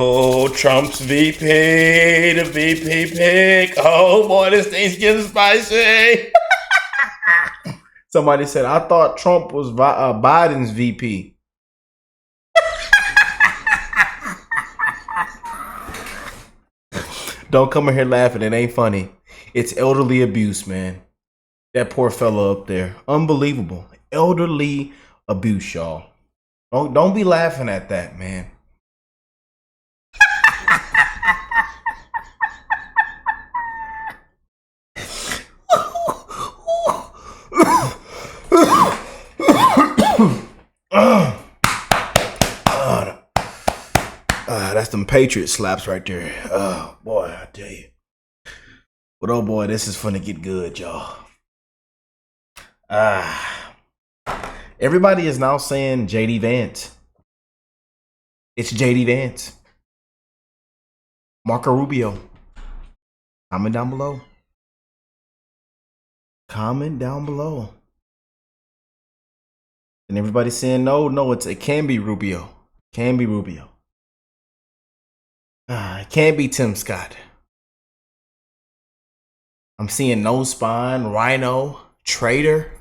Oh, Trump's VP, the VP pick. Oh boy, this thing's getting spicy. Somebody said, I thought Trump was Biden's VP. Don't come in here laughing. It ain't funny. It's elderly abuse, man. That poor fella up there. Unbelievable. Elderly abuse, y'all. Don't be laughing at that, man. That's them Patriot slaps right there. Oh boy, I tell you. But oh boy, this is finna get good, y'all. Everybody is now saying JD Vance. It's JD Vance. Marco Rubio. Comment down below. Comment down below. And everybody's saying no, it can be Rubio. Can be Rubio. It can't be Tim Scott. I'm seeing No Spine, Rhino, Trader.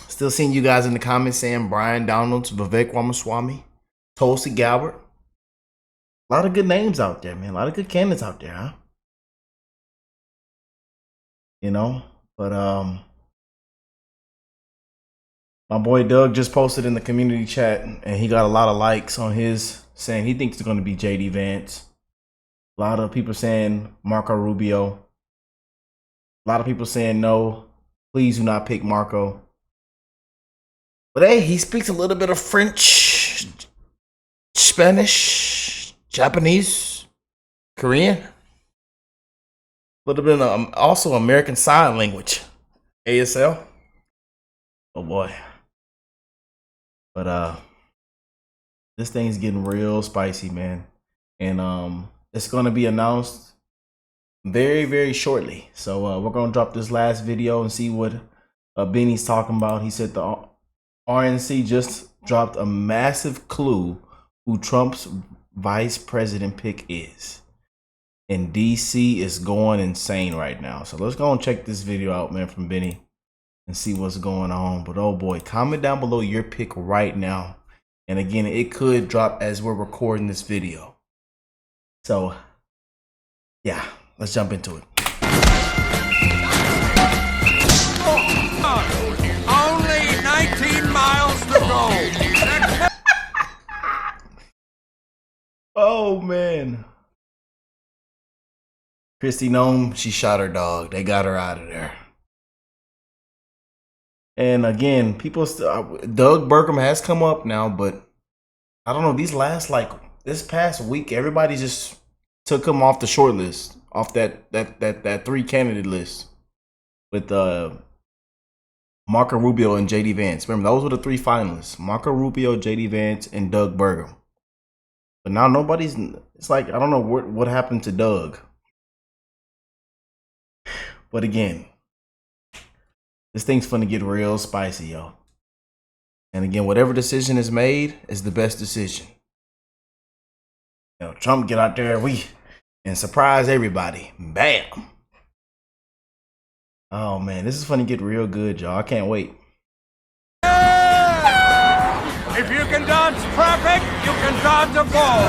Still seeing you guys in the comments saying Brian Donalds, Vivek Ramaswamy, Tulsi Gabbard. A lot of good names out there, man. A lot of good candidates out there, huh? You know, but my boy Doug just posted in the community chat, and he got a lot of likes on his saying he thinks it's going to be JD Vance. A lot of people saying Marco Rubio. A lot of people saying no, please do not pick Marco. But hey, he speaks a little bit of French, Spanish, Japanese, Korean. A little bit of also American Sign Language, ASL. Oh boy. But this thing's getting real spicy, man. And it's gonna be announced very, very shortly. So we're gonna drop this last video and see what Benny's talking about. He said the RNC just dropped a massive clue who Trump's vice president pick is. And DC is going insane right now. So let's go and check this video out, man, from Benny and see what's going on. But oh boy, comment down below your pick right now. And again, it could drop as we're recording this video. So yeah, let's jump into it. Only 19 miles to go. Oh man. Kristi Noem, she shot her dog. They got her out of there. And again, people still, Doug Burgum has come up now, but I don't know, this past week, everybody just took him off the short list, off that 3 candidate list with Marco Rubio and JD Vance. Remember, those were the 3 finalists: Marco Rubio, JD Vance, and Doug Burgum. But now nobody's. It's like I don't know what happened to Doug. But again, this thing's gonna get real spicy, yo. And again, whatever decision is made is the best decision. You know, Trump get out there and surprise everybody. Bam. Oh man, this is gonna get real good, y'all. I can't wait. If you can dodge traffic, you can dodge a ball.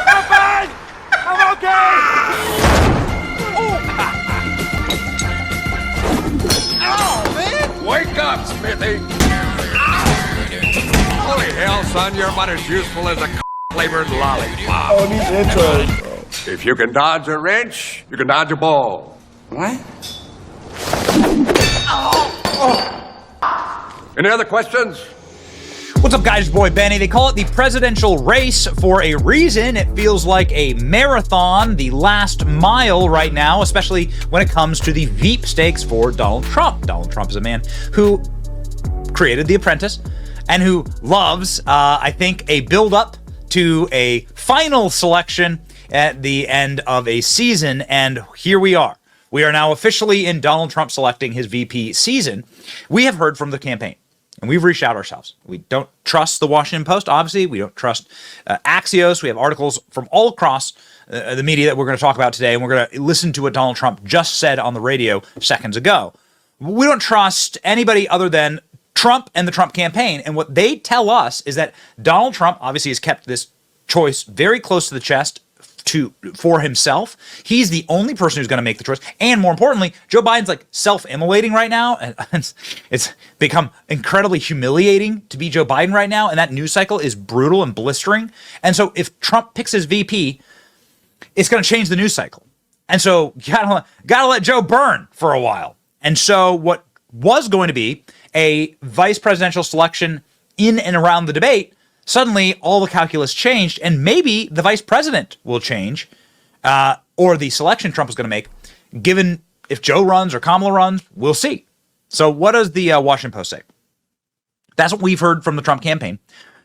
I'm fine. I'm okay. Oh man! Wake up, Smithy. Holy hell, son! You're about as useful as a flavored lollipop. Oh, these intros. If you can dodge a wrench, you can dodge a ball. What? Any other questions? What's up, guys? Your boy Benny. They call it the presidential race for a reason. It feels like a marathon, the last mile right now, especially when it comes to the Veep stakes for Donald Trump. Donald Trump is a man who created The Apprentice and who loves, I think, a build-up to a final selection at the end of a season. And here we are. we are now officially in Donald Trump selecting his VP season. We have heard from the campaign, and we've reached out ourselves. We don't trust the Washington Post, obviously. We don't trust Axios. We have articles from all across the media that we're going to talk about today, and we're going to listen to what Donald Trump just said on the radio seconds ago. We don't trust anybody other than Trump and the Trump campaign, and what they tell us is that Donald Trump obviously has kept this choice very close to the chest for himself. He's the only person who's going to make the choice, and more importantly, Joe Biden's like self-immolating right now, and it's become incredibly humiliating to be Joe Biden right now, and that news cycle is brutal and blistering. And so if Trump picks his VP, it's going to change the news cycle, and so you gotta let Joe burn for a while. And so what was going to be a vice presidential selection in and around the debate, suddenly all the calculus changed, and maybe the vice president will change, or the selection Trump is going to make, given if Joe runs or Kamala runs, we'll see. So what does the Washington Post say? That's what we've heard from the Trump campaign.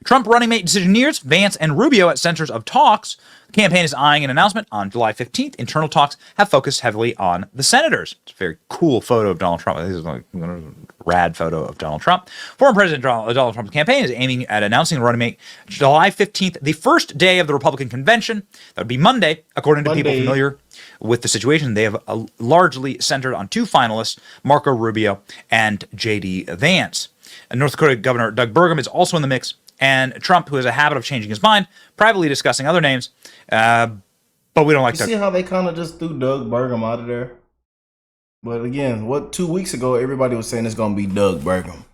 Trump running mate decisioneers, Vance and Rubio at centers of talks. The campaign is eyeing an announcement on July 15th. Internal talks have focused heavily on the senators. It's a very cool photo of Donald Trump. This is like a rad photo of Donald Trump. Former President Donald Trump's campaign is aiming at announcing the running mate July 15th, the first day of the Republican convention. That would be Monday, according to people familiar with the situation. They have largely centered on two finalists, Marco Rubio and J.D. Vance. And North Dakota Governor Doug Burgum is also in the mix. And Trump, who has a habit of changing his mind, privately discussing other names, but we don't like to see how they kind of just threw Doug Burgum out of there. But again, 2 weeks ago, everybody was saying it's going to be Doug Burgum.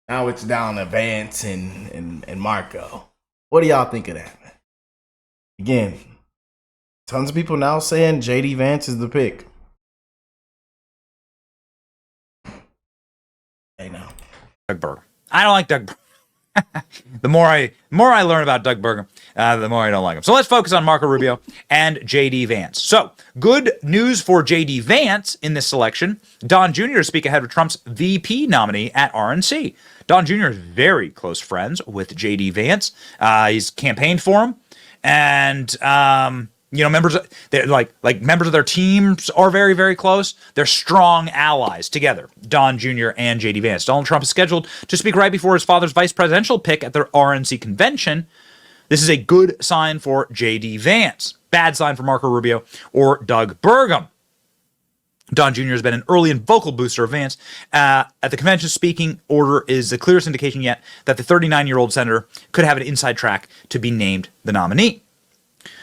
Now it's down to Vance and Marco. What do y'all think of that, man? Again, tons of people now saying J.D. Vance is the pick. Hey, now. Doug Burgum. I don't like Doug Burgum. The more I learn about Doug Burgum, the more I don't like him. So let's focus on Marco Rubio and J.D. Vance. So good news for J.D. Vance in this selection. Don Jr. to speak ahead of Trump's VP nominee at RNC. Don Jr. is very close friends with J.D. Vance. He's campaigned for him, and members of their teams are very, very close. They're strong allies together, Don Jr. and J.D. Vance. Donald Trump is scheduled to speak right before his father's vice presidential pick at their RNC convention. This is a good sign for J.D. Vance. Bad sign for Marco Rubio or Doug Burgum. Don Jr. has been an early and vocal booster of Vance. At the convention, speaking order is the clearest indication yet that the 39-year-old senator could have an inside track to be named the nominee.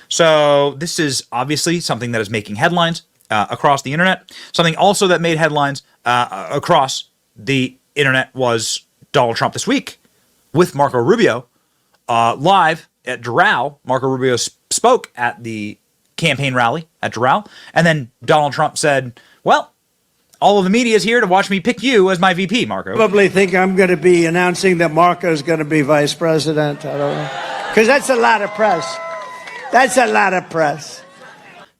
So this is obviously something that is making headlines across the internet. Something also that made headlines across the internet was Donald Trump this week with Marco Rubio live at Doral. Marco Rubio spoke at the campaign rally at Doral, and then Donald Trump said, well, all of the media is here to watch me pick you as my VP, Marco. Probably think I'm going to be announcing that Marco is going to be vice president. I don't know. Because that's a lot of press. That's a lot of press.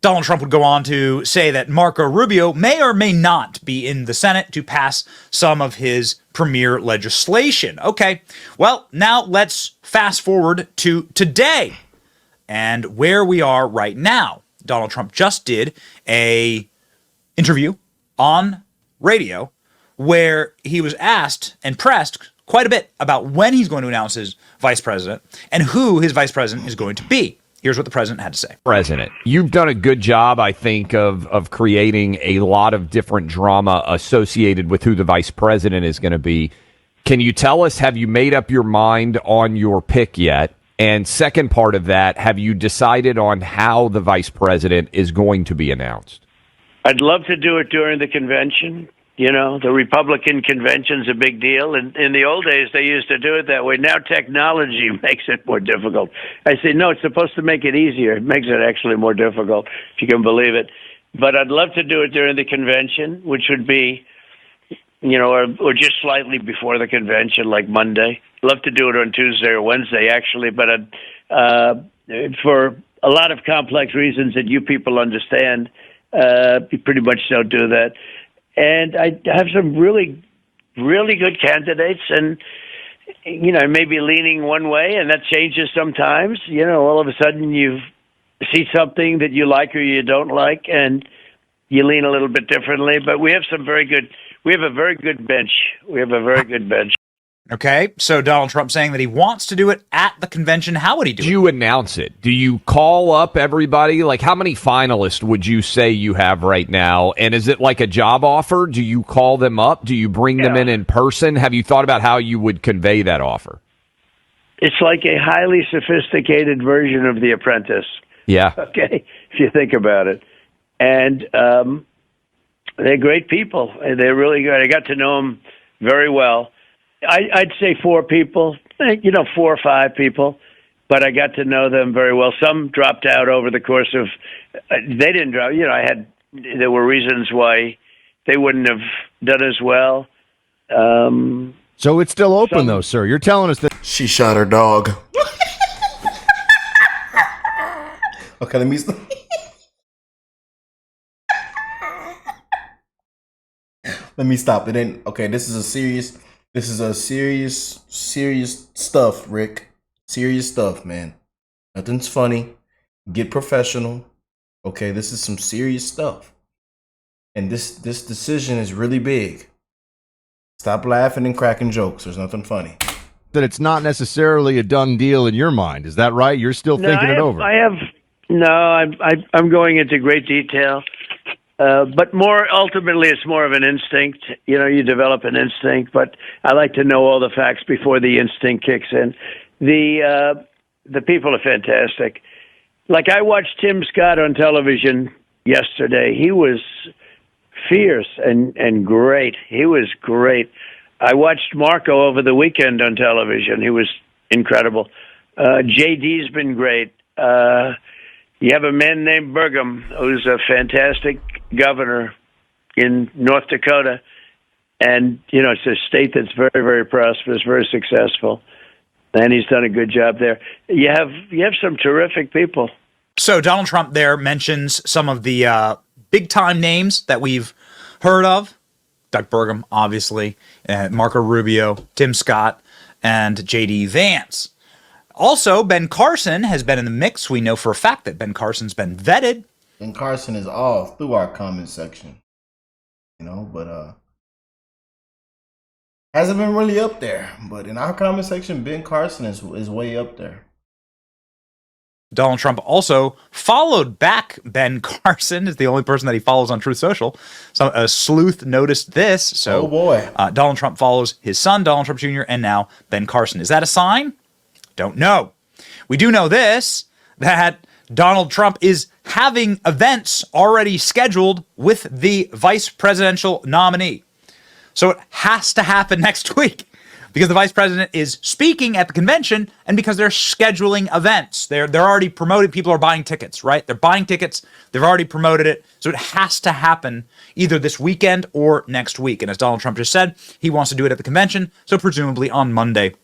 Donald Trump would go on to say that Marco Rubio may or may not be in the Senate to pass some of his premier legislation. Okay, well, now let's fast forward to today and where we are right now. Donald Trump just did an interview on radio where he was asked and pressed quite a bit about when he's going to announce his vice president and who his vice president is going to be. Here's what the president had to say. President, you've done a good job, I think, of creating a lot of different drama associated with who the vice president is going to be. Can you tell us, have you made up your mind on your pick yet? And second part of that, have you decided on how the vice president is going to be announced? I'd love to do it during the convention. You know, the Republican convention's a big deal. And in the old days, they used to do it that way. Now technology makes it more difficult. I say, no, it's supposed to make it easier. It makes it actually more difficult, if you can believe it. But I'd love to do it during the convention, which would be, you know, or just slightly before the convention, like Monday. Love to do it on Tuesday or Wednesday, actually. But for a lot of complex reasons that you people understand, you pretty much don't do that. And I have some really, really good candidates, and, you know, maybe leaning one way, and that changes sometimes. You know, all of a sudden you see something that you like or you don't like, and you lean a little bit differently. But we have a very good bench. We have a very good bench. Okay, so Donald Trump saying that he wants to do it at the convention. How would he do it? Do you announce it? Do you call up everybody? Like, how many finalists would you say you have right now? And is it like a job offer? Do you call them up? Do you bring them in person? Have you thought about how you would convey that offer? It's like a highly sophisticated version of The Apprentice. Yeah. Okay, if you think about it. And they're great people. They're really good. I got to know them very well. I'd say 4 people, 4 or 5 people, but I got to know them very well. Some dropped out over the course of, they didn't drop, there were reasons why they wouldn't have done as well. So it's still open though, sir. You're telling us that She shot her dog. Okay, let me stop. Let me stop. It ain't okay. This is serious stuff, Rick. Serious stuff, man. Nothing's funny. Get professional. Okay, this is some serious stuff. And this decision is really big. Stop laughing and cracking jokes. There's nothing funny. it's not necessarily a done deal in your mind. Is that right? You're still thinking it over. I'm going into great detail. But more ultimately, it's more of an instinct. You develop an instinct, but I like to know all the facts before the instinct kicks in. The people are fantastic. Like, I watched Tim Scott on television yesterday. He was fierce and great. He was great. I watched Marco over the weekend on television. He was incredible. JD's been great. You have a man named Burgum, who's a fantastic governor in North Dakota. And, it's a state that's very, very prosperous, very successful. And he's done a good job there. You have some terrific people. So Donald Trump there mentions some of the big-time names that we've heard of. Doug Burgum, obviously, Marco Rubio, Tim Scott, and J.D. Vance. Also, Ben Carson has been in the mix. We know for a fact that Ben Carson's been vetted. Ben Carson is all through our comment section, but hasn't been really up there. But in our comment section, Ben Carson is way up there. Donald Trump also followed back Ben Carson, is the only person that he follows on Truth Social. So a sleuth noticed this. So, oh boy. Donald Trump follows his son, Donald Trump Jr., and now Ben Carson. Is that a sign? Don't know. We do know this, that Donald Trump is having events already scheduled with the vice presidential nominee. So it has to happen next week because the vice president is speaking at the convention and because they're scheduling events. They're already promoted. People are buying tickets, right? They're buying tickets. They've already promoted it. So it has to happen either this weekend or next week. And as Donald Trump just said, he wants to do it at the convention, so presumably on Monday.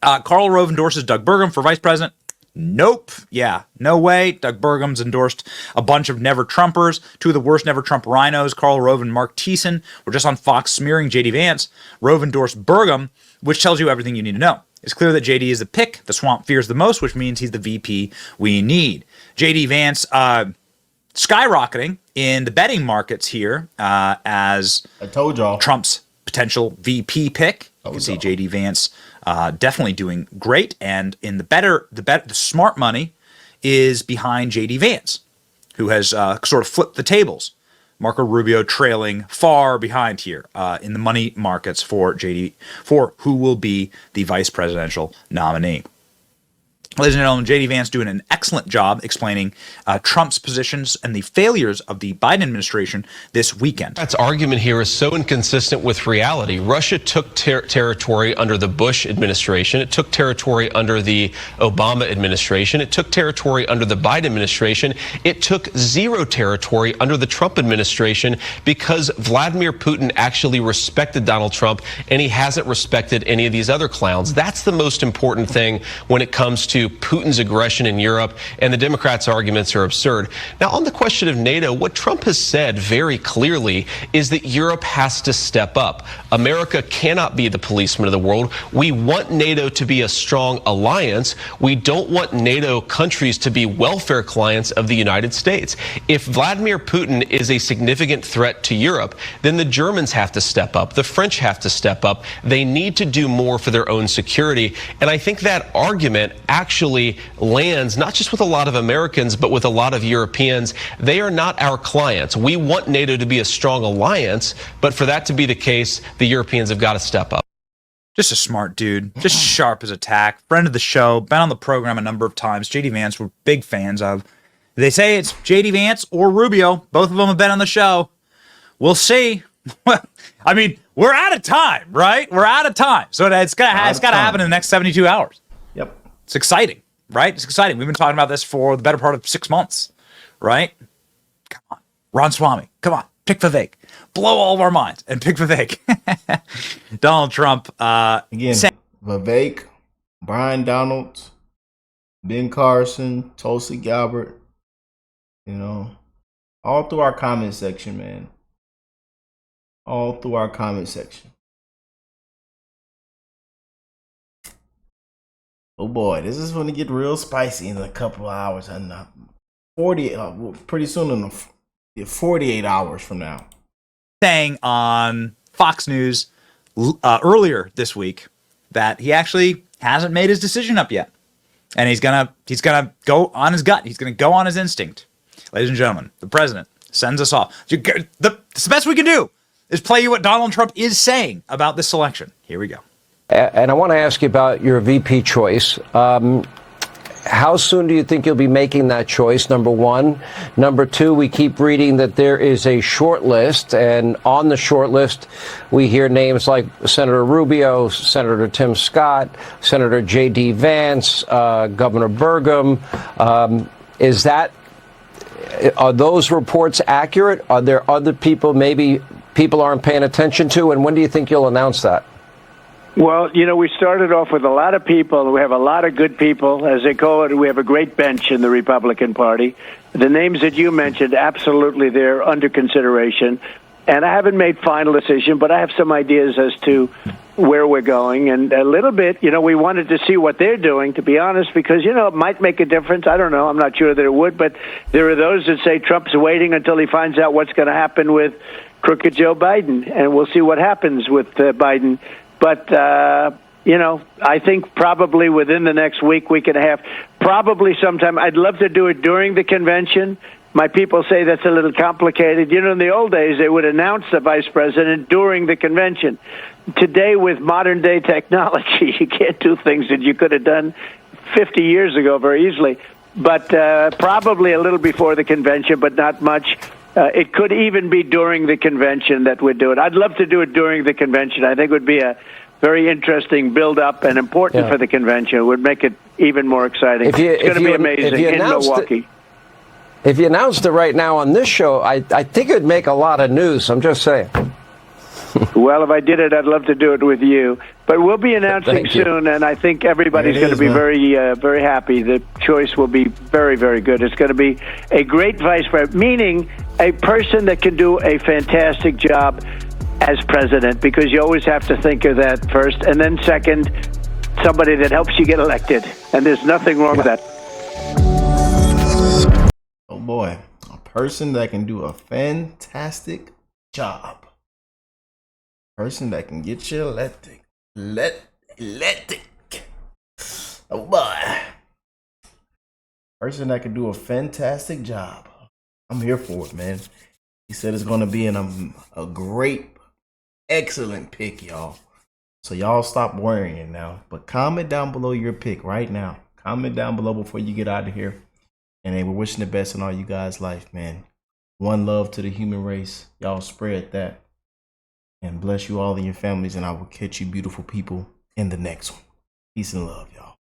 Karl Rove endorses Doug Burgum for vice president. Nope. Yeah, no way. Doug Burgum's endorsed a bunch of never-Trumpers. 2 of the worst never-Trump rhinos, Karl Rove and Mark Thiessen, were just on Fox smearing J.D. Vance. Rove endorsed Burgum, which tells you everything you need to know. It's clear that J.D. is the pick the swamp fears the most, which means he's the VP we need. J.D. Vance skyrocketing in the betting markets here as I told y'all Trump's potential VP pick. You can see J.D. Vance definitely doing great, and in the smart money is behind J.D. Vance, who has sort of flipped the tables. Marco Rubio trailing far behind here in the money markets for who will be the vice presidential nominee. Ladies and gentlemen, J.D. Vance doing an excellent job explaining Trump's positions and the failures of the Biden administration this weekend. That's argument here is so inconsistent with reality. Russia took territory under the Bush administration. It took territory under the Obama administration. It took territory under the Biden administration. It took 0 territory under the Trump administration because Vladimir Putin actually respected Donald Trump, and he hasn't respected any of these other clowns. That's the most important thing when it comes to to Putin's aggression in Europe, and the Democrats' arguments are absurd. Now, on the question of NATO, what Trump has said very clearly is that Europe has to step up. America cannot be the policeman of the world. We want NATO to be a strong alliance. We don't want NATO countries to be welfare clients of the United States. If Vladimir Putin is a significant threat to Europe, then the Germans have to step up. The French have to step up. They need to do more for their own security. And I think that argument actually lands not just with a lot of Americans, but with a lot of Europeans. They are not our clients. We want NATO to be a strong alliance, but for that to be the case, the Europeans have got to step up. Just a smart dude, just sharp as a tack, friend of the show, been on the program a number of times. JD Vance, we're big fans of. They say it's JD Vance or Rubio. Both of them have been on the show. We'll see. I mean, we're out of time, right? We're out of time. So it's got to happen in the next 72 hours. Yep. It's exciting, right? It's exciting. We've been talking about this for the better part of 6 months, right? Come on. Ron Swami, come on. Pick Vivek. Blow all of our minds and pick Vivek. Donald Trump. Again, Vivek, Brian Donalds, Ben Carson, Tulsi Gabbard, all through our comment section, man. All through our comment section. Oh boy, this is going to get real spicy in a couple of hours. And 40, pretty soon in 48 hours from now. Saying on Fox News earlier this week that he actually hasn't made his decision up yet, and he's gonna go on his gut. He's gonna go on his instinct. Ladies and gentlemen, the president sends us off. The best we can do is play you what Donald Trump is saying about this election. Here we go. And I want to ask you about your VP choice. How soon do you think you'll be making that choice, number one? Number two, we keep reading that there is a short list, and on the short list, we hear names like Senator Rubio, Senator Tim Scott, Senator J.D. Vance, Governor Burgum. Are those reports accurate? Are there other people maybe people aren't paying attention to? And when do you think you'll announce that? Well, we started off with a lot of people. We have a lot of good people. As they call it, we have a great bench in the Republican Party. The names that you mentioned, absolutely, they're under consideration. And I haven't made final decision, but I have some ideas as to where we're going. And a little bit, we wanted to see what they're doing, to be honest, because, it might make a difference. I don't know. I'm not sure that it would. But there are those that say Trump's waiting until he finds out what's going to happen with crooked Joe Biden. And we'll see what happens with Biden. But, I think probably within the next week and a half, probably sometime. I'd love to do it during the convention. My people say that's a little complicated. In the old days, they would announce the vice president during the convention. Today, with modern-day technology, you can't do things that you could have done 50 years ago very easily. But probably a little before the convention, but not much. It could even be during the convention that we'd do it. I'd love to do it during the convention. I think it would be a very interesting build-up and important for the convention. It would make it even more exciting. It's going to be amazing in Milwaukee. If you announced it right now on this show, I think it would make a lot of news. I'm just saying. Well, if I did it, I'd love to do it with you. But we'll be announcing soon, and I think everybody's going to be very happy. The choice will be very, very good. It's going to be a great vice president, meaning a person that can do a fantastic job as president, because you always have to think of that first. And then second, somebody that helps you get elected. And there's nothing wrong with that. Oh, boy. A person that can do a fantastic job. Person that can get you elected. Elected. Oh boy. Person that can do a fantastic job. I'm here for it, man. He said it's going to be a great, excellent pick, y'all. So y'all stop worrying now. But comment down below your pick right now. Comment down below before you get out of here. And hey, we're wishing the best in all you guys' life, man. One love to the human race. Y'all spread that. And bless you all and your families, and I will catch you beautiful people in the next one. Peace and love, y'all.